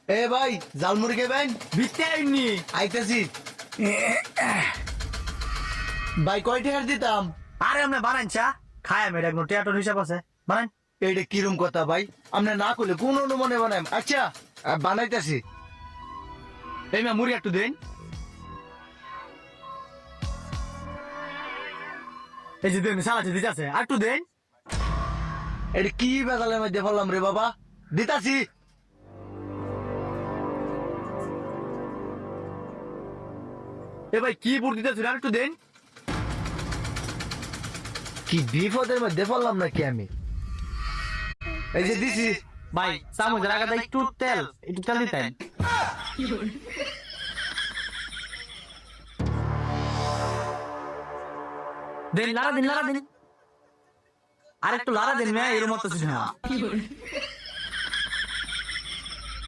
এ ভাই জালমুড়ি খাবেন? ভিত্তি আইনি আইতেছি। ভাই কয় টাকার দিতাম? আরে আমরা বানান চা খায় মেরে একদম টিয়াটোর হিসাব আছে বানান। এইটা কিরম কথা ভাই? আপনি না করলে কোন অনুমানে বানাই? আচ্ছা বানাইতেছি। এই মা মুড়ি একটু দেন। এই যে দেন সালাতে দিতে আছে আর একটু দেন। এটা কি বেতালের মধ্যে বললাম রে বাবা, দিতাছি। এ ভাই কি বুট দিতে আর একটু দেন। কি বিপদের মধ্যে বললাম নাকি আমি? এই যে দিছি। ভাই চামচের আগে একটু তেল দিতেন। দেন লাড়া দিন আর একটু লাড়া দিন মেয়ে এর মতো ছিল না।